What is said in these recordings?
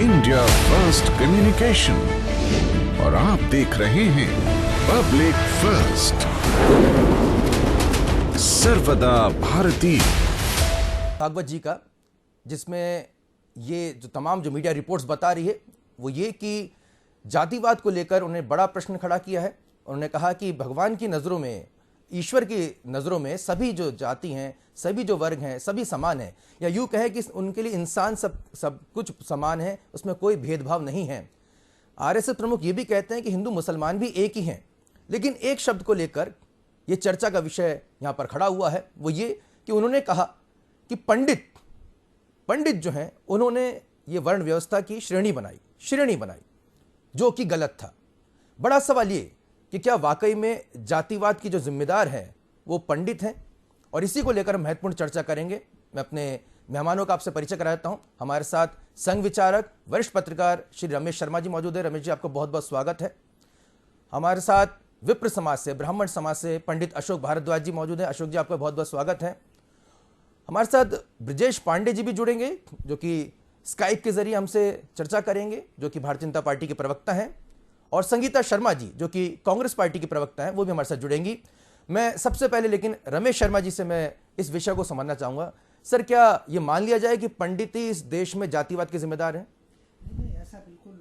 India first communication और आप देख रहे हैं पब्लिक फर्स्ट, सर्वदा भारतीय। भागवत जी का, जिसमें ये जो तमाम जो मीडिया रिपोर्ट्स बता रही है वो ये कि जातिवाद को लेकर उन्होंने बड़ा प्रश्न खड़ा किया है। उन्होंने कहा कि भगवान की नज़रों में, ईश्वर की नज़रों में सभी जो जाति हैं, सभी जो वर्ग हैं, सभी समान हैं, या यूँ कहें कि उनके लिए इंसान सब कुछ समान है, उसमें कोई भेदभाव नहीं है। आरएसएस प्रमुख ये भी कहते हैं कि हिंदू मुसलमान भी एक ही हैं, लेकिन एक शब्द को लेकर ये चर्चा का विषय यहाँ पर खड़ा हुआ है। वो ये कि उन्होंने कहा कि पंडित जो हैं उन्होंने ये वर्ण व्यवस्था की श्रेणी बनाई जो कि गलत था। बड़ा सवाल ये कि क्या वाकई में जातिवाद की जो जिम्मेदार है वो पंडित हैं, और इसी को लेकर हम महत्वपूर्ण चर्चा करेंगे। मैं अपने मेहमानों का आपसे परिचय करा देता हूं। हमारे साथ संघ विचारक, वरिष्ठ पत्रकार श्री रमेश शर्मा जी मौजूद है। रमेश जी, आपका बहुत बहुत स्वागत है। हमारे साथ विप्र समाज से, ब्राह्मण समाज से पंडित अशोक भारद्वाज जी मौजूद है। अशोक जी, आपका बहुत बहुत स्वागत है। हमारे साथ ब्रजेश पांडे जी भी जुड़ेंगे, जो कि स्काइप के जरिए हमसे चर्चा करेंगे, जो कि भारतीय जनता पार्टी के प्रवक्ता हैं, और संगीता शर्मा जी, जो कि कांग्रेस पार्टी की प्रवक्ता हैं, वो भी हमारे साथ जुड़ेंगी। मैं सबसे पहले लेकिन रमेश शर्मा जी से मैं इस विषय को समझना चाहूँगा। सर, क्या ये मान लिया जाए कि पंडित ही इस देश में जातिवाद के जिम्मेदार हैं? नहीं, ऐसा बिल्कुल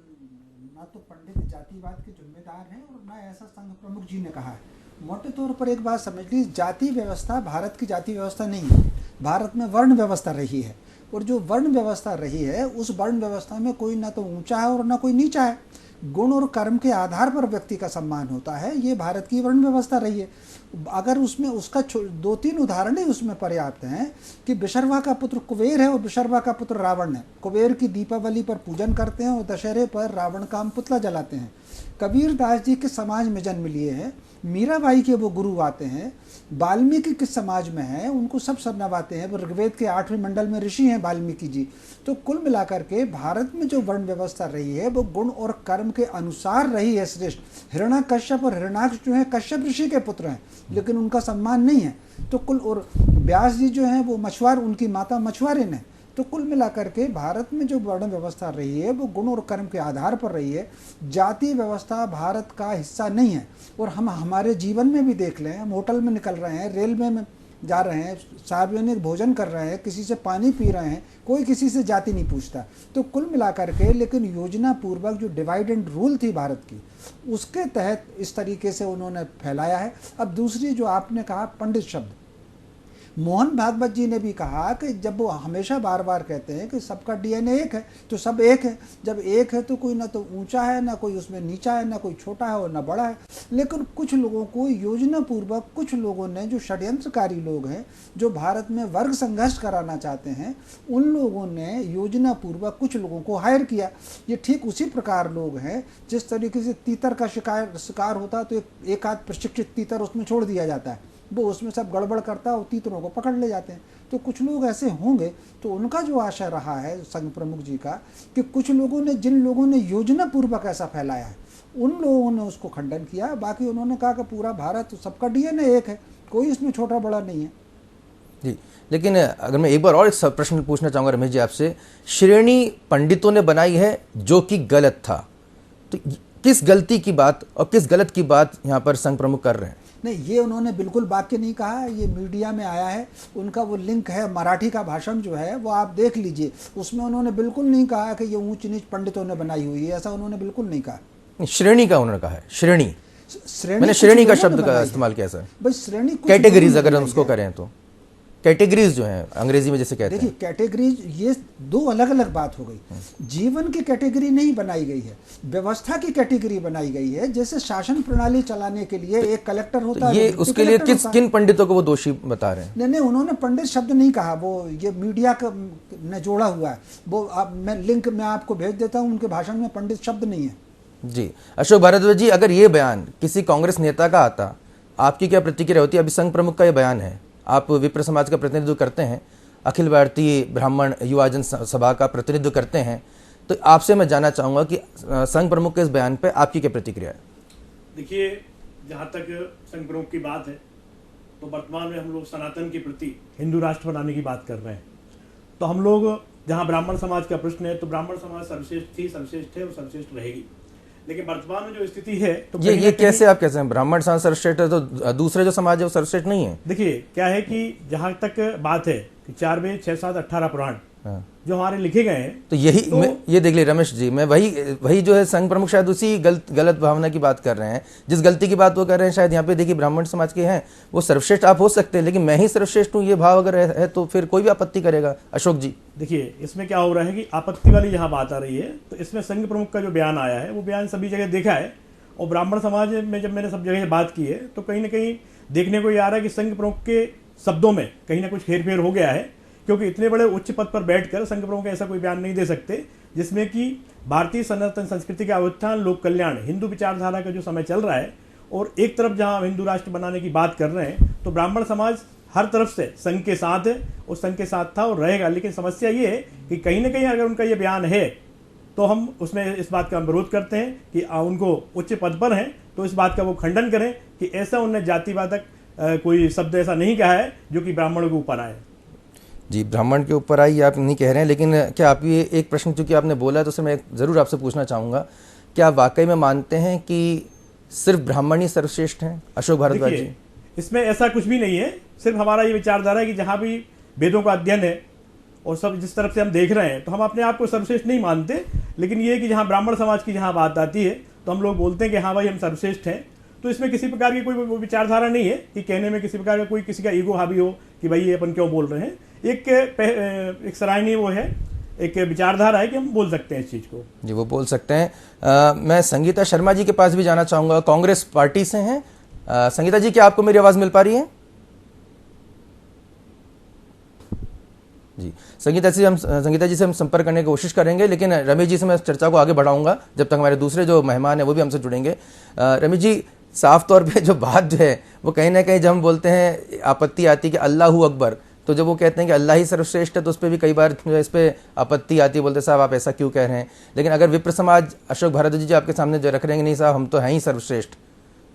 ना तो पंडित जातिवाद के जिम्मेदार हैं और ना ऐसा संघ प्रमुख जी ने कहा है। मोटे तौर पर एक बात समझ ली, जाति व्यवस्था भारत की जाति व्यवस्था नहीं है। भारत में वर्ण व्यवस्था रही है, और जो वर्ण व्यवस्था रही है उस वर्ण व्यवस्था में कोई ना तो ऊंचा है और ना कोई नीचा है। गुण और कर्म के आधार पर व्यक्ति का सम्मान होता है। ये भारत की वर्ण व्यवस्था रही है। अगर उसमें उसका 2-3 उदाहरण ही उसमें पर्याप्त हैं कि विशर्वा का पुत्र कुबेर है और विशर्वा का पुत्र रावण है। कुबेर की दीपावली पर पूजन करते हैं और दशहरे पर रावण का हम पुतला जलाते हैं। कबीर दास जी के समाज में जन्म लिए हैं, मीराबाई के वो गुरु आते हैं, वाल्मीकि किस समाज में है उनको सब नवाते हैं, वो ऋग्वेद के 8वें मंडल में ऋषि हैं वाल्मीकि जी। तो कुल मिलाकर के भारत में जो वर्ण व्यवस्था रही है वो गुण और कर्म के अनुसार रही है श्रेष्ठ। हिरण्याकश्यप और हिरण्याक्ष जो है कश्यप ऋषि के पुत्र हैं, लेकिन उनका सम्मान नहीं है। तो कुल, और व्यास जी जो हैं वो मछुआर, उनकी माता मछुआरिन है। तो कुल मिलाकर के भारत में जो वर्ण व्यवस्था रही है वो गुण और कर्म के आधार पर रही है। जाति व्यवस्था भारत का हिस्सा नहीं है। और हम हमारे जीवन में भी देख लें, हम होटल में निकल रहे हैं, रेलवे में जा रहे हैं, सार्वजनिक भोजन कर रहे हैं, किसी से पानी पी रहे हैं, कोई किसी से जाति नहीं पूछता। तो कुल मिलाकर के लेकिन योजना पूर्वक जो डिवाइड एंड रूल थी भारत की, उसके तहत इस तरीके से उन्होंने फैलाया है। अब दूसरी जो आपने कहा पंडित शब्द, मोहन भागवत जी ने भी कहा कि जब वो हमेशा बार बार कहते हैं कि सबका डीएनए एक है, तो सब एक है। जब एक है तो कोई ना तो ऊंचा है, ना कोई उसमें नीचा है, ना कोई छोटा है और ना बड़ा है। लेकिन कुछ लोगों को योजना पूर्वक, कुछ लोगों ने, जो षड्यंत्रकारी लोग हैं, जो भारत में वर्ग संघर्ष कराना चाहते हैं, उन लोगों ने योजना पूर्वक कुछ लोगों को हायर किया। ये ठीक उसी प्रकार लोग हैं जिस तरीके से तीतर का शिकार होता तो एक आध प्रशिक्षित तीतर उसमें छोड़ दिया जाता है, वो उसमें सब गड़बड़ करता है और तीतरों को पकड़ ले जाते हैं। तो कुछ लोग ऐसे होंगे। तो उनका जो आशय रहा है संघ प्रमुख जी का कि कुछ लोगों ने, जिन लोगों ने योजना पूर्वक ऐसा फैलाया है, उन लोगों ने उसको खंडन किया। बाकी उन्होंने कहा कि पूरा भारत, सबका डीएनए एक है, कोई इसमें छोटा बड़ा नहीं है। जी, लेकिन अगर मैं एक बार और एक प्रश्न पूछना चाहूँगा रमेश जी आपसे, श्रेणी पंडितों ने बनाई है जो कि गलत था, तो किस गलती की बात और किस गलत की बात यहाँ पर संघ प्रमुख कर रहे हैं? नहीं, ये उन्होंने बिल्कुल वाक्य नहीं कहा, ये मीडिया में आया है। उनका वो लिंक है, मराठी का भाषण जो है वो आप देख लीजिए, उसमें उन्होंने बिल्कुल नहीं कहा कि ये ऊंच नीच पंडितों ने बनाई हुई है, ऐसा उन्होंने बिल्कुल नहीं कहा। श्रेणी का उन्होंने कहा है, श्रेणी मैंने श्रेणी का शब्द का इस्तेमाल किया सर। भाई श्रेणी कैटेगरीज अगर हम उसको करें तो कैटेगरीज जो है अंग्रेजी में जैसे कहते हैं। देखिए, कैटेगरीज ये दो अलग अलग बात हो गई। जीवन की कैटेगरी नहीं बनाई गई है, व्यवस्था की कैटेगरी बनाई गई है। जैसे शासन प्रणाली चलाने के लिए एक कलेक्टर होता है, ये उसके लिए किन पंडितों को वो दोषी बता रहे हैं? नहीं, उन्होंने पंडित शब्द नहीं कहा, वो ये मीडिया का ने जोड़ा हुआ है। वो मैं लिंक में आपको भेज देता हूँ, उनके भाषण में पंडित शब्द नहीं है। जी, अशोक भारद्वाज जी, अगर ये बयान किसी कांग्रेस नेता का आता, आपकी क्या प्रतिक्रिया होती? अभी संघ प्रमुख का ये बयान है, आप विप्र समाज का प्रतिनिधित्व करते हैं, अखिल भारतीय ब्राह्मण युवाजन सभा का प्रतिनिधित्व करते हैं, तो आपसे मैं जानना चाहूँगा कि संघ प्रमुख के इस बयान पे आपकी क्या प्रतिक्रिया है? देखिए, जहाँ तक संघ प्रमुख की बात है, तो वर्तमान में हम लोग सनातन के प्रति हिंदू राष्ट्र बनाने की बात कर रहे हैं। तो हम लोग जहाँ ब्राह्मण समाज का प्रश्न है, तो ब्राह्मण समाज सर्वश्रेष्ठ थी, सर्वश्रेष्ठ है और सर्वश्रेष्ठ रहेगी। लेकिन वर्तमान में जो स्थिति है, तो ये कैसे आप कैसे हैं ब्राह्मण समाज सर्वश्रेष्ठ है तो दूसरे जो समाज है वो सर्वश्रेष्ठ नहीं है? देखिए क्या है कि जहां तक बात है कि 4 वेद 6 7 18 पुराण जो हमारे लिखे गए हैं, तो यही ये देख ली रमेश जी, मैं वही जो है संघ प्रमुख शायद उसी गलत भावना की बात कर रहे हैं, जिस गलती की बात वो कर रहे हैं। शायद यहाँ पे देखिए ब्राह्मण समाज के हैं, वो सर्वश्रेष्ठ आप हो सकते हैं, लेकिन मैं ही सर्वश्रेष्ठ हूँ ये भाव अगर है तो फिर कोई भी आपत्ति करेगा। अशोक जी देखिए इसमें क्या हो रहा है कि आपत्ति वाली जहाँ बात आ रही है, तो इसमें संघ प्रमुख का जो बयान आया है वो बयान सभी जगह देखा है, और ब्राह्मण समाज में जब मैंने सब जगह बात की है तो कहीं ना कहीं देखने को ये आ रहा है कि संघ प्रमुख के शब्दों में कहीं ना कुछ हेरफेर हो गया है, क्योंकि इतने बड़े उच्च पद पर बैठकर संघ प्रमुख ऐसा कोई बयान नहीं दे सकते जिसमें कि भारतीय सनातन संस्कृति का उत्थान, लोक कल्याण, हिंदू विचारधारा का जो समय चल रहा है, और एक तरफ जहां हम हिंदू राष्ट्र बनाने की बात कर रहे हैं, तो ब्राह्मण समाज हर तरफ से संघ के साथ है और संघ के साथ था और रहेगा। लेकिन समस्या ये है कि कहीं ना कहीं अगर उनका ये बयान है तो हम उसमें इस बात का विरोध करते हैं कि उनको उच्च पद पर हैं तो इस बात का वो खंडन करें कि ऐसा उन्होंने जातिवादक कोई शब्द ऐसा नहीं कहा है जो कि ब्राह्मणों के ऊपर आए। जी, ब्राह्मण के ऊपर आई आप नहीं कह रहे हैं, लेकिन क्या आप ये एक प्रश्न चूंकि आपने बोला है तो सर मैं ज़रूर आपसे पूछना चाहूँगा, क्या आप वाकई में मानते हैं कि सिर्फ ब्राह्मण ही सर्वश्रेष्ठ हैं? अशोक भारद्वाज जी, इसमें ऐसा कुछ भी नहीं है, सिर्फ हमारा ये विचारधारा है कि जहाँ भी वेदों का अध्ययन है और सब जिस तरफ से हम देख रहे हैं, तो हम अपने आप को सर्वश्रेष्ठ नहीं मानते, लेकिन ये कि जहाँ ब्राह्मण समाज की जहाँ बात आती है तो हम लोग बोलते हैं कि हाँ भाई हम सर्वश्रेष्ठ हैं। तो इसमें किसी प्रकार की कोई विचारधारा नहीं है कि कहने में किसी प्रकार का कोई किसी का ईगो हावी हो कि भाई ये अपन क्यों बोल रहे हैं। एक सराहनीय वो है, एक विचारधारा है कि हम बोल सकते हैं इस चीज़ को। जी, वो बोल सकते हैं। मैं संगीता शर्मा जी के पास भी जाना चाहूँगा, कांग्रेस पार्टी से हैं। संगीता जी, क्या आपको मेरी आवाज़ मिल पा रही है? जी, संगीता जी से हम संपर्क करने की कोशिश करेंगे, लेकिन रमेश जी से मैं चर्चा को आगे बढ़ाऊंगा जब तक हमारे दूसरे जो मेहमान हैं वो भी हमसे जुड़ेंगे। रमेश जी, साफ तौर पे जो बात जो है वो कहीं ना कहीं जब हम बोलते हैं आपत्ति आती है कि अल्लाहू अकबर, तो जब वो कहते हैं कि अल्लाह ही सर्वश्रेष्ठ है तो उस पर भी कई बार इस पर आपत्ति आती है, बोलते साहब आप ऐसा क्यों कह रहे हैं। लेकिन अगर विप्र समाज अशोक भारद्वाज जी आपके सामने जो रख रहे हैं नहीं साहब हम तो हैं ही सर्वश्रेष्ठ,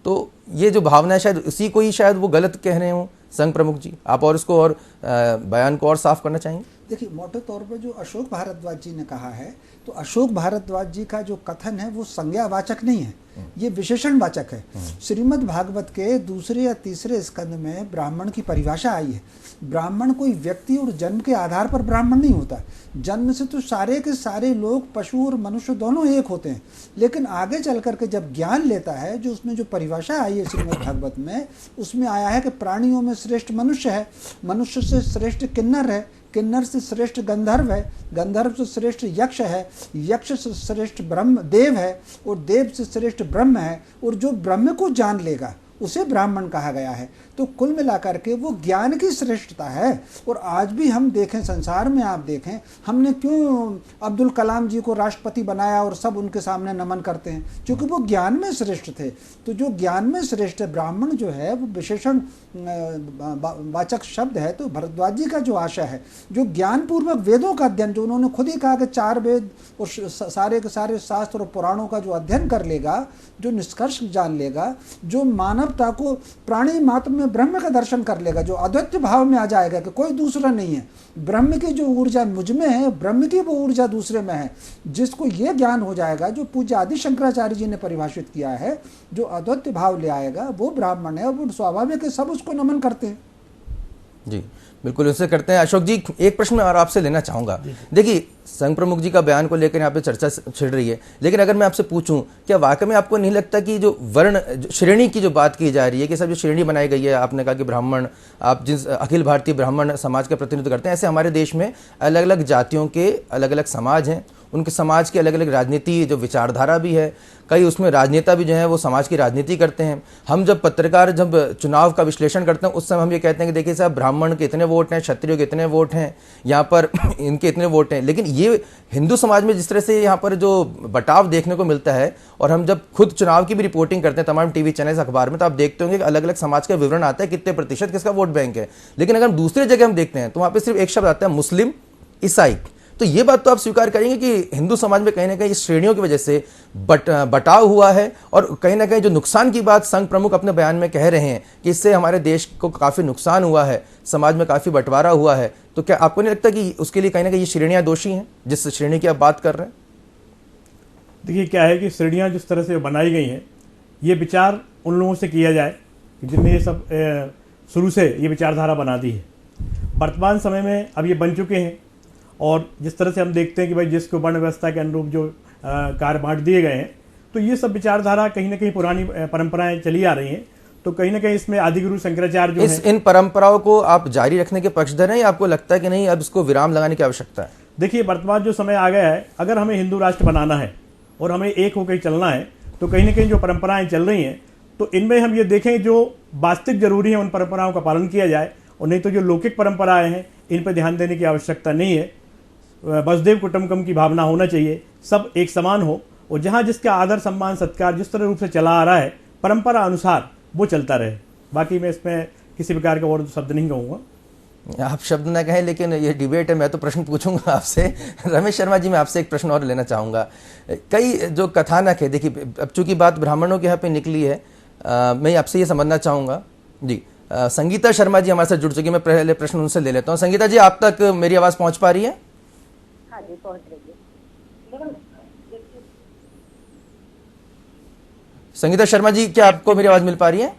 तो ये जो भावना है शायद उसी को ही शायद वो गलत कह रहे हों संघ प्रमुख जी। आप और इसको और बयान को और साफ करना चाहेंगे? देखिए, मोटे तौर पर जो अशोक भारद्वाज जी ने कहा है, तो अशोक भारद्वाज जी का जो कथन है वो संज्ञावाचक नहीं है, ये विशेषणवाचक है। श्रीमद् भागवत के दूसरे या तीसरे स्कंद में ब्राह्मण की परिभाषा आई है। ब्राह्मण कोई व्यक्ति और जन्म के आधार पर ब्राह्मण नहीं होता। जन्म से तो सारे के सारे लोग, पशु और मनुष्य दोनों एक होते हैं, लेकिन आगे चल करके जब ज्ञान लेता है, जो उसमें जो परिभाषा आई है श्रीमद् भागवत में, उसमें आया है कि प्राणियों में श्रेष्ठ मनुष्य है, मनुष्य से श्रेष्ठ किन्नर है, किन्नर से श्रेष्ठ गंधर्व है, गंधर्व से श्रेष्ठ यक्ष है, यक्ष से श्रेष्ठ ब्रह्म देव है, और देव से श्रेष्ठ ब्रह्म है, और जो ब्रह्म को जान लेगा उसे ब्राह्मण कहा गया है। तो कुल मिलाकर के वो ज्ञान की श्रेष्ठता है। और आज भी हम देखें, संसार में आप देखें, हमने क्यों अब्दुल कलाम जी को राष्ट्रपति बनाया और सब उनके सामने नमन करते हैं, क्योंकि वो ज्ञान में श्रेष्ठ थे। तो जो ज्ञान में श्रेष्ठ है, ब्राह्मण जो है वो विशेषण वाचक शब्द है। तो भरद्वाज जी का जो आशा है, जो ज्ञानपूर्वक वेदों का अध्ययन, जो उन्होंने खुद ही कहा कि 4 वेद और सारे के सारे शास्त्र और पुराणों का जो अध्ययन कर लेगा, जो निष्कर्ष जान लेगा, जो मानवता को प्राणी मात्र में ब्रह्म का दर्शन कर लेगा, जो अद्वैत भाव में आ जाएगा कि कोई दूसरा नहीं है, ब्रह्म की जो ऊर्जा मुझ में है, ब्रह्म की वो ऊर्जा दूसरे में है, जिसको ये ज्ञान हो जाएगा, जो पूज्य आदि शंकराचार्य जी ने परिभाषित किया है, जो अद्वैत भाव ले आएगा, वो ब्राह्मण है। और वो स्वाभाविक है, सब उसको नमन करते हैं। जी बिल्कुल, उससे करते हैं। अशोक जी, एक प्रश्न मैं और आपसे लेना चाहूँगा। देखिए, संघ प्रमुख जी का बयान को लेकर यहाँ पे चर्चा छिड़ रही है, लेकिन अगर मैं आपसे पूछूं, क्या वाकई में आपको नहीं लगता कि जो वर्ण श्रेणी की जो बात की जा रही है, कि सब जो श्रेणी बनाई गई है, आपने कहा कि ब्राह्मण, आप जिस अखिल भारतीय ब्राह्मण समाज का प्रतिनिधित्व करते हैं, ऐसे हमारे देश में अलग अलग जातियों के अलग अलग समाज हैं, उनके समाज की अलग अलग राजनीति जो विचारधारा भी है, कई उसमें राजनेता भी जो है वो समाज की राजनीति करते हैं। हम जब पत्रकार जब चुनाव का विश्लेषण करते हैं, उस समय हम ये कहते हैं कि देखिए साहब, ब्राह्मण के इतने वोट हैं, क्षत्रियों के इतने वोट हैं, यहाँ पर इनके इतने वोट हैं। लेकिन ये हिंदू समाज में जिस तरह से यहाँ पर जो बटाव देखने को मिलता है, और हम जब खुद चुनाव की भी रिपोर्टिंग करते हैं तमाम टीवी चैनल अखबार में, तो आप देखते होंगे कि अलग अलग समाज का विवरण आता है, कितने प्रतिशत किसका वोट बैंक है। लेकिन अगर हम दूसरी जगह हम देखते हैं तो वहाँ पर सिर्फ एक शब्द आता है, मुस्लिम, ईसाई। तो ये बात तो आप स्वीकार करेंगे कि हिंदू समाज में कहीं ना कहीं इस श्रेणियों की वजह से बटाव हुआ है, और कहीं ना कहीं जो नुकसान की बात संघ प्रमुख अपने बयान में कह रहे हैं कि इससे हमारे देश को काफ़ी नुकसान हुआ है, समाज में काफ़ी बंटवारा हुआ है, तो क्या आपको नहीं लगता कि उसके लिए कहीं ना कहीं ये श्रेणियां दोषी हैं जिस श्रेणी की आप बात कर रहे हैं? देखिए क्या है कि श्रेणियाँ जिस तरह से बनाई गई हैं, ये विचार उन लोगों से किया जाए कि जिनने ये सब शुरू से ये विचारधारा बना दी है। वर्तमान समय में अब ये बन चुके हैं और जिस तरह से हम देखते हैं कि भाई जिसको वर्ण व्यवस्था के अनुरूप जो कार्य बांट दिए गए हैं, तो ये सब विचारधारा कहीं ना कहीं पुरानी परंपराएं चली आ रही हैं। तो कहीं ना कहीं इसमें आदिगुरु शंकराचार्य जो इन परंपराओं को आप जारी रखने के पक्षधर हैं या आपको लगता है कि नहीं अब इसको विराम लगाने की आवश्यकता है? देखिए वर्तमान जो समय आ गया है, अगर हमें हिंदू राष्ट्र बनाना है और हमें एक होकर चलना है, तो कहीं ना कहीं जो परंपराएं चल रही हैं तो इनमें हम ये देखें जो वास्तविक जरूरी है उन परंपराओं का पालन किया जाए, और नहीं तो जो लौकिक परंपराएं हैं इन पर ध्यान देने की आवश्यकता नहीं है। वसुदेव कुटुंबकम की भावना होना चाहिए, सब एक समान हो, और जहाँ जिसका आदर सम्मान सत्कार जिस तरह रूप से चला आ रहा है परंपरा अनुसार वो चलता रहे। बाकी मैं इसमें किसी प्रकार का और शब्द नहीं कहूँगा। आप शब्द ना कहें, लेकिन ये डिबेट है, मैं तो प्रश्न पूछूंगा आपसे। रमेश शर्मा जी, मैं आपसे एक प्रश्न और लेना चाहूँगा। कई जो कथानक है, देखिए अब चूंकि बात ब्राह्मणों के यहाँ पे निकली है, मैं आपसे ये समझना चाहूँगा जी। संगीता शर्मा जी हमारे साथ जुड़ चुकी है, मैं पहले प्रश्न उनसे ले लेता हूँ। संगीता जी, आप तक मेरी आवाज़ पहुँच पा रही है? हाँ जी, पहुँच रही है। लेकिन संगीता शर्मा जी, क्या आपको मेरी आवाज़ मिल पा रही है?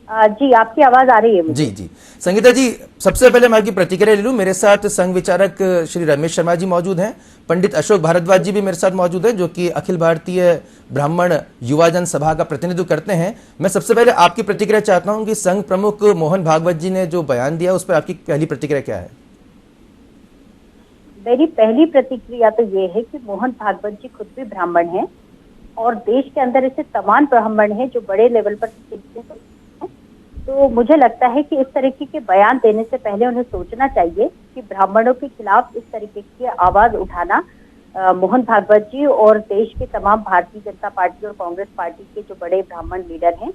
जी, आपकी आवाज आ रही है मुझे। जी जी। संगीता जी, सबसे पहले मैं आपकी प्रतिक्रिया ले लूं। मेरे साथ संघ विचारक श्री रमेश शर्मा जी मौजूद हैं, पंडित अशोक भारद्वाज जी भी मेरे साथ मौजूद हैं, जो कि अखिल भारतीय ब्राह्मण युवाजन सभा का प्रतिनिधित्व करते हैं। मैं सबसे पहले आपकी प्रतिक्रिया चाहता हूं कि संघ प्रमुख मोहन भागवत जी ने जो बयान दिया उस पर आपकी पहली प्रतिक्रिया क्या है? मेरी पहली प्रतिक्रिया तो ये है कि मोहन भागवत जी खुद भी ब्राह्मण हैं और देश के अंदर ऐसे तमाम ब्राह्मण हैं जो बड़े लेवल पर शिक्षित हैं। तो मुझे लगता है कि इस तरीके के बयान देने से पहले उन्हें सोचना चाहिए कि ब्राह्मणों के खिलाफ इस तरीके की आवाज उठाना मोहन भागवत जी और देश के तमाम भारतीय जनता पार्टी और कांग्रेस पार्टी के जो बड़े ब्राह्मण लीडर हैं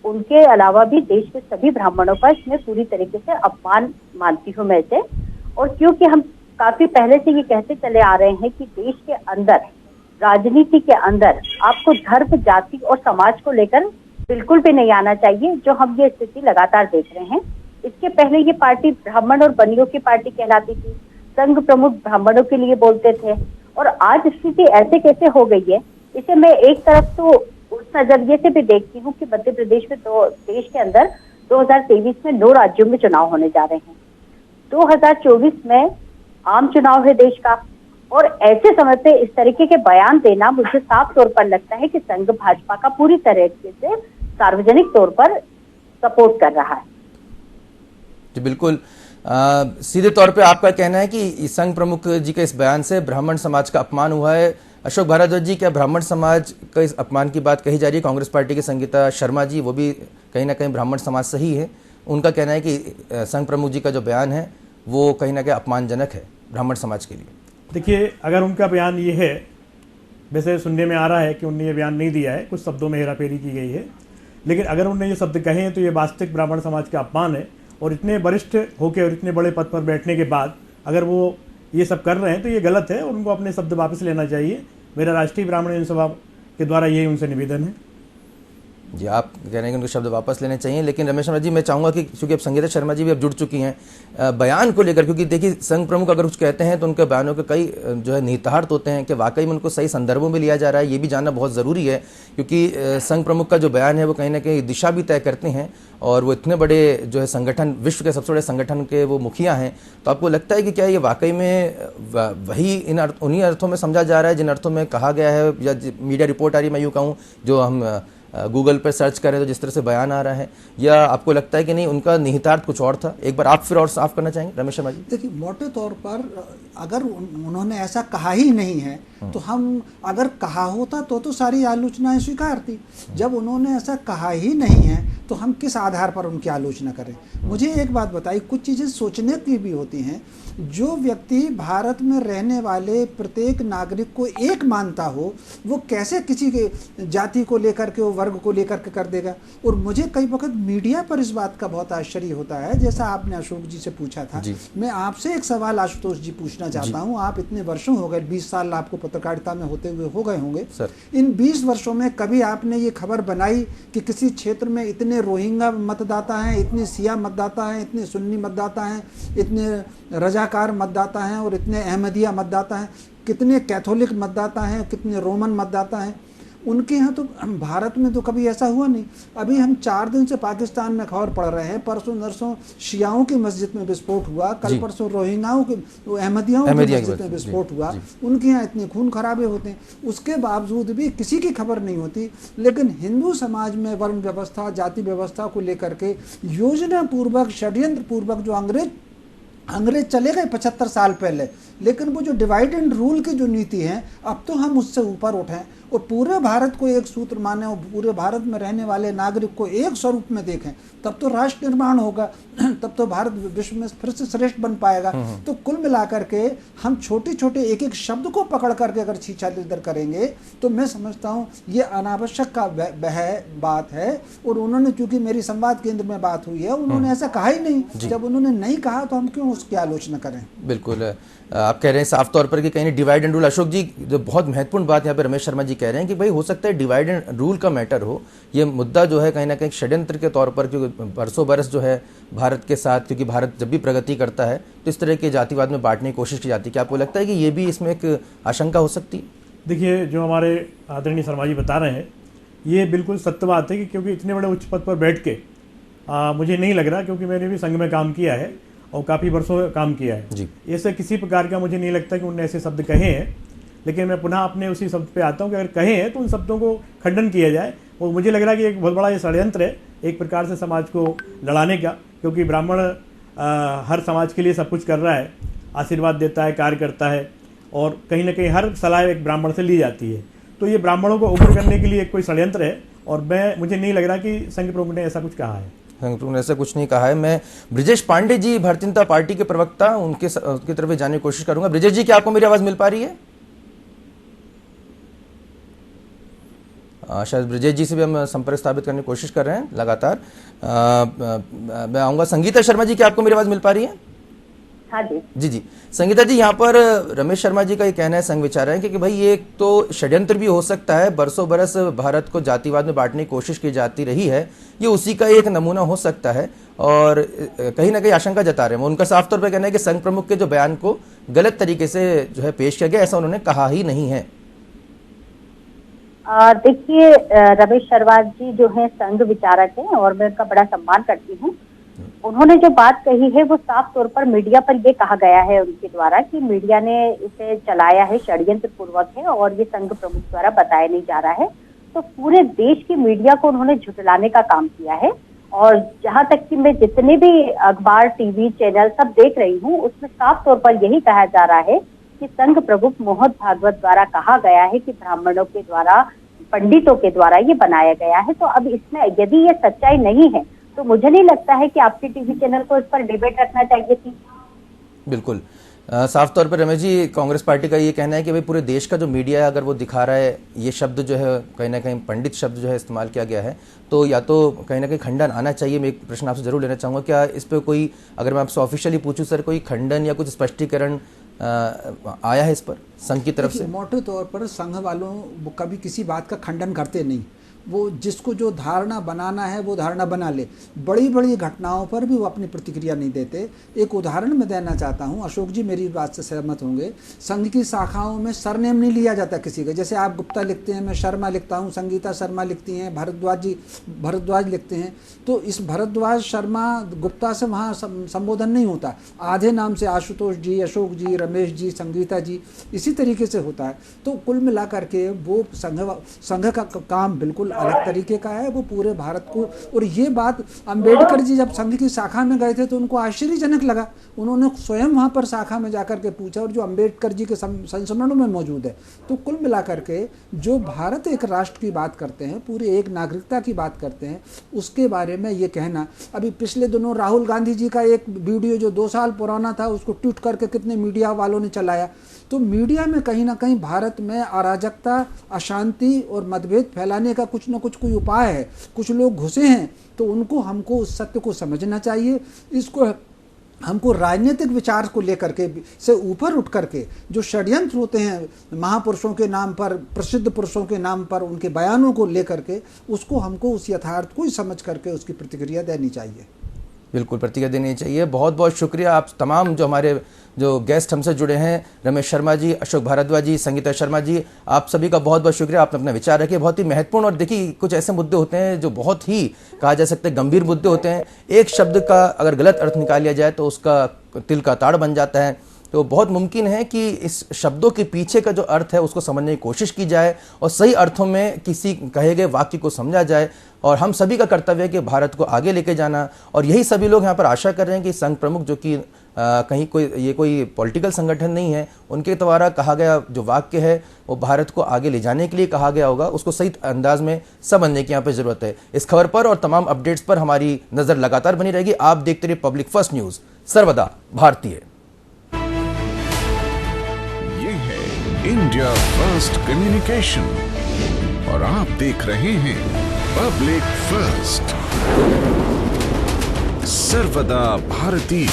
उनके अलावा भी देश के सभी ब्राह्मणों का इसमें पूरी तरीके से अपमान मानती हूँ मैं इसे। और क्योंकि हम काफी पहले से ये कहते चले आ रहे हैं कि देश के अंदर, राजनीति के अंदर आपको धर्म, जाति और समाज को लेकर बिल्कुल भी नहीं आना चाहिए, जो हम ये स्थिति लगातार देख रहे हैं। इसके पहले ये पार्टी ब्राह्मण और बनियों की पार्टी कहलाती थी, संघ प्रमुख ब्राह्मणों के लिए बोलते थे, और आज स्थिति ऐसे कैसे हो गई है, इसे मैं एक तरफ तो उस नजरिए से भी देखती हूँ कि मध्य प्रदेश में देश के अंदर 2023 में 9 राज्यों में चुनाव होने जा रहे हैं। 2024 में आम चुनाव है देश का, और ऐसे समय पे इस तरीके के बयान देना मुझे साफ तौर पर लगता है कि संघ भाजपा का पूरी तरीके से सार्वजनिक तौर पर सपोर्ट कर रहा है। जी बिल्कुल। सीधे तौर पे आपका कहना है कि संघ प्रमुख जी के इस बयान से ब्राह्मण समाज का अपमान हुआ है। अशोक भारद्वाज जी, क्या ब्राह्मण समाज का इस अपमान की बात कही जा रही है? कांग्रेस पार्टी की संगीता शर्मा जी, वो भी कहीं ना कहीं ब्राह्मण समाज से ही है, उनका कहना है कि संघ प्रमुख जी का जो बयान है वो कहीं ना कहीं अपमानजनक है ब्राह्मण समाज के लिए। देखिए, अगर उनका बयान ये है, वैसे सुनने में आ रहा है कि उन्होंने ये बयान नहीं दिया है, कुछ शब्दों में हेराफेरी की गई है, लेकिन अगर उन्होंने ये शब्द कहे हैं तो ये वास्तविक ब्राह्मण समाज का अपमान है। और इतने वरिष्ठ होकर और इतने बड़े पद पर बैठने के बाद अगर वो ये सब कर रहे हैं तो ये गलत है और उनको अपने शब्द वापस लेना चाहिए। मेरा राष्ट्रीय ब्राह्मण सभा के द्वारा यही उनसे निवेदन है। जी, आप कह रहे हैं कि उनको शब्द वापस लेने चाहिए, लेकिन रमेश शर्मा जी, मैं चाहूँगा कि क्योंकि अब संगीता शर्मा जी भी अब जुड़ चुकी हैं बयान को लेकर, क्योंकि देखिए संघ प्रमुख अगर कुछ कहते हैं तो उनके बयानों के कई जो है निहितार्थ होते हैं कि वाकई में उनको सही संदर्भों में लिया जा रहा है, ये भी जानना बहुत ज़रूरी है। क्योंकि संघ प्रमुख का जो बयान है वो कहीं ना कहीं दिशा भी तय करते हैं, और वो इतने बड़े जो है संगठन, विश्व के सबसे बड़े संगठन के वो मुखिया हैं। तो आपको लगता है कि क्या ये वाकई में वही उन्हीं अर्थों में समझा जा रहा है जिन अर्थों में कहा गया है, या मीडिया रिपोर्ट आ रही है, मैं यूँ कहूँ, जो हम गूगल पर सर्च करें तो जिस तरह से बयान आ रहा है, या आपको लगता है कि नहीं उनका निहितार्थ कुछ और था? एक बार आप फिर और साफ करना चाहेंगे रमेश शर्मा जी? देखिए, मोटे तौर पर अगर उन्होंने ऐसा कहा ही नहीं है तो हम, अगर कहा होता तो सारी आलोचनाएं स्वीकार थी। जब उन्होंने ऐसा कहा ही नहीं है तो हम किस आधार पर उनकी आलोचना करें? मुझे एक बात बताइए, कुछ चीज़ें सोचने की भी होती हैं। जो व्यक्ति भारत में रहने वाले प्रत्येक नागरिक को एक मानता हो, वो कैसे किसी के जाति को लेकर के, वो वर्ग को लेकर के कर देगा। और मुझे कई वक्त मीडिया पर इस बात का बहुत आश्चर्य होता है, जैसा आपने अशोक जी से पूछा था। मैं आपसे एक सवाल आशुतोष जी पूछना चाहता हूँ। आप इतने वर्षों हो गए, 20 साल आपको पत्रकारिता में होते हुए हो गए होंगे सर। इन 20 वर्षों में कभी आपने ये खबर बनाई कि किसी क्षेत्र में इतने रोहिंग्या मतदाता हैं, इतने सिया मतदाता हैं, इतने सुन्नी मतदाता हैं, इतने रजाकार मतदाता हैं और इतने अहमदिया मतदाता हैं, कितने कैथोलिक मतदाता हैं, कितने रोमन मतदाता हैं? उनके यहाँ तो, भारत में तो कभी ऐसा हुआ नहीं। अभी हम 4 दिन से पाकिस्तान में खबर पढ़ रहे हैं, परसों नरसों शियाओं की मस्जिद में विस्फोट हुआ, कल परसों रोहिंग्याओं के, अहमदियाओं की मस्जिद में विस्फोट हुआ। उनके यहाँ इतने खून खराबे होते हैं, उसके बावजूद भी किसी की खबर नहीं होती। लेकिन हिंदू समाज में वर्ण व्यवस्था, जाति व्यवस्था को लेकर के योजना पूर्वक, षड्यंत्र पूर्वक जो अंग्रेज चले गए 75 साल पहले, लेकिन वो जो डिवाइड एंड रूल की जो नीति है, अब तो हम उससे ऊपर उठें और पूरे भारत को एक सूत्र माने और पूरे भारत में रहने वाले नागरिक को एक स्वरूप में देखें, तब तो राष्ट्र निर्माण होगा, तब तो भारत विश्व में फिर से श्रेष्ठ बन पाएगा। तो कुल मिलाकर के हम छोटे छोटे एक एक शब्द को पकड़ करके अगर छीछालिदर करेंगे तो मैं समझता हूँ ये अनावश्यक का बात है। और उन्होंने, चूंकि मेरी संवाद केंद्र में बात हुई है, उन्होंने ऐसा कहा ही नहीं। जब उन्होंने नहीं कहा तो हम क्यों उसकी आलोचना करें? बिल्कुल, आप कह रहे हैं साफ तौर पर कि कहीं डिवाइड एंड रूल। अशोक जी, जो बहुत महत्वपूर्ण बात यहाँ पे रमेश शर्मा जी कह रहे हैं कि भाई हो सकता है डिवाइड एंड रूल का मैटर हो, ये मुद्दा जो है कहीं ना कहीं षड्यंत्र के तौर पर, क्योंकि बरसों बरस जो है भारत के साथ, क्योंकि भारत जब भी प्रगति करता है तो इस तरह के जातिवाद में बांटने की कोशिश की जाती है। क्या आपको लगता है कि ये भी इसमें एक आशंका हो सकती है? देखिए, जो हमारे आदरणीय शर्मा जी बता रहे हैं ये बिल्कुल सत्य बात है कि क्योंकि इतने बड़े उच्च पद पर बैठ के मुझे नहीं लग रहा, क्योंकि मैंने भी संघ में काम किया है और काफ़ी वर्षों काम किया है जी। ऐसे किसी प्रकार का मुझे नहीं लगता कि उन्होंने ऐसे शब्द कहे हैं। लेकिन मैं पुनः अपने उसी शब्द पे आता हूँ कि अगर कहे हैं तो उन शब्दों को खंडन किया जाए। और मुझे लग रहा है कि एक बहुत बड़ा ये षड्यंत्र है एक प्रकार से समाज को लड़ाने का, क्योंकि ब्राह्मण हर समाज के लिए सब कुछ कर रहा है, आशीर्वाद देता है, कार्य करता है, और कहीं ना कहीं हर सलाह एक ब्राह्मण से ली जाती है। तो ये ब्राह्मणों को उग्र करने के लिए एक कोई षड्यंत्र है, और मुझे नहीं लग रहा कि संघ प्रमुख ने ऐसा कुछ कहा है। ने ऐसा कुछ नहीं कहा है। मैं ब्रिजेश पांडे जी, भारतीय जनता पार्टी के प्रवक्ता, उनकी तरफ जाने की कोशिश करूंगा। ब्रिजेश जी, क्या आपको मेरी आवाज मिल पा रही है? शायद ब्रिजेश जी से भी हम संपर्क स्थापित करने की कोशिश कर रहे हैं लगातार। मैं आऊंगा संगीता शर्मा जी, क्या आपको मेरी आवाज मिल पा रही है? हाँ जी जी। संगीता जी, यहाँ पर रमेश शर्मा जी का ये कहना है, संघ विचार है कि भाई ये एक तो षड्यंत्र भी हो सकता है, बरसों बरस भारत को जातिवाद में बांटने की कोशिश की जाती रही है, ये उसी का एक नमूना हो सकता है, और कहीं ना कहीं आशंका जता रहे हैं। उनका साफ तौर पर कहना है कि संघ प्रमुख के जो बयान को गलत तरीके से जो है पेश किया गया, ऐसा उन्होंने कहा ही नहीं है। देखिए, रमेश शर्मा जी जो है संघ विचारक हैं और मैं उनका बड़ा सम्मान करती हूँ। उन्होंने जो बात कही है वो साफ तौर पर मीडिया पर ये कहा गया है उनके द्वारा कि मीडिया ने इसे चलाया है, षड्यंत्र पूर्वक है और ये संघ प्रमुख द्वारा बताया नहीं जा रहा है। तो पूरे देश की मीडिया को उन्होंने झुठलाने का काम किया है। और जहां तक कि मैं जितने भी अखबार, टीवी चैनल सब देख रही हूँ, उसमें साफ तौर पर यही कहा जा रहा है कि संघ प्रमुख मोहन भागवत द्वारा कहा गया है कि ब्राह्मणों के द्वारा, पंडितों के द्वारा ये बनाया गया है। तो अब इसमें यदि ये सच्चाई नहीं है तो मुझे नहीं लगता है कि आपके टीवी चैनल को इस पर डिबेट रखना चाहिए थी। बिल्कुल, साफ तौर पर रमेश जी, कांग्रेस पार्टी का ये कहना है कि भाई पूरे देश का जो मीडिया है, अगर वो दिखा रहा है ये शब्द जो है कहीं ना कहीं पंडित शब्द जो है इस्तेमाल किया गया है, तो या तो कहीं ना कहीं खंडन आना चाहिए। मैं एक प्रश्न आपसे जरूर लेना चाहूँगा, क्या इस पर कोई, अगर मैं आपसे ऑफिशियली पूछूं सर, कोई खंडन या कुछ स्पष्टीकरण आया है इस पर संघ की तरफ से? मोटे तौर पर संघ वालों कभी किसी बात का खंडन करते नहीं। वो जिसको जो धारणा बनाना है वो धारणा बना ले। बड़ी बड़ी घटनाओं पर भी वो अपनी प्रतिक्रिया नहीं देते। एक उदाहरण मैं देना चाहता हूँ, अशोक जी मेरी बात से सहमत होंगे। संघ की शाखाओं में सरनेम नहीं लिया जाता किसी का। जैसे आप गुप्ता लिखते हैं, मैं शर्मा लिखता हूँ, संगीता शर्मा लिखती हैं, भारद्वाज लिखते हैं, तो इस भारद्वाज, शर्मा, गुप्ता से वहाँ संबोधन नहीं होता। आधे नाम से आशुतोष जी, अशोक जी, रमेश जी, संगीता जी, इसी तरीके से होता है। तो कुल मिला करके वो संघ का काम बिल्कुल अलग तरीके का है, वो पूरे भारत को। और ये बात अंबेडकर जी जब संघ की शाखा में गए थे तो उनको आश्चर्यजनक लगा, उन्होंने स्वयं वहाँ पर शाखा में जाकर के पूछा, और जो अंबेडकर जी के संस्मरणों में मौजूद है। तो कुल मिलाकर के जो भारत एक राष्ट्र की बात करते हैं, पूरे एक नागरिकता की बात करते हैं, उसके बारे में ये कहना, अभी पिछले दिनों राहुल गांधी जी का एक वीडियो जो 2 साल पुराना था उसको ट्वीट करके कितने मीडिया वालों ने चलाया। तो मीडिया में कहीं ना कहीं भारत में अराजकता, अशांति और मतभेद फैलाने का कुछ ना कुछ कोई उपाय है। कुछ लोग घुसे हैं, तो उनको हमको उस सत्य को समझना चाहिए। इसको हमको राजनीतिक विचार को लेकर के से ऊपर उठ करके जो षड्यंत्र होते हैं महापुरुषों के नाम पर, प्रसिद्ध पुरुषों के नाम पर, उनके बयानों को लेकर के, उसको हमको उस यथार्थ को ही समझ करके उसकी प्रतिक्रिया देनी चाहिए। बिल्कुल प्रतिक्रिया देनी चाहिए। बहुत बहुत शुक्रिया आप तमाम जो हमारे जो गेस्ट हमसे जुड़े हैं, रमेश शर्मा जी, अशोक भारद्वाज जी, संगीता शर्मा जी, आप सभी का बहुत बहुत शुक्रिया। आपने अपना विचार रखे, बहुत ही महत्वपूर्ण। और देखिए कुछ ऐसे मुद्दे होते हैं जो बहुत ही कहा जा सकता है गंभीर मुद्दे होते हैं। एक शब्द का अगर गलत अर्थ निकाल लिया जाए तो उसका तिल का ताड़ बन जाता है। तो बहुत मुमकिन है कि इस शब्दों के पीछे का जो अर्थ है उसको समझने की कोशिश की जाए और सही अर्थों में किसी कहे गए वाक्य को समझा जाए। और हम सभी का कर्तव्य है कि भारत को आगे लेके जाना। और यही सभी लोग यहाँ पर आशा कर रहे हैं कि संघ प्रमुख, जो कि कहीं कोई पॉलिटिकल संगठन नहीं है, उनके द्वारा कहा गया जो वाक्य है वो भारत को आगे ले जाने के लिए कहा गया होगा, उसको सही अंदाज में समझने की यहाँ पे जरूरत है। इस खबर पर और तमाम अपडेट्स पर हमारी नजर लगातार बनी रहेगी। आप देखते रहिए पब्लिक फर्स्ट न्यूज, सर्वदा भारतीय। ये है इंडिया फर्स्ट कम्युनिकेशन और आप देख रहे हैं पब्लिक फर्स्ट, सर्वदा भारतीय।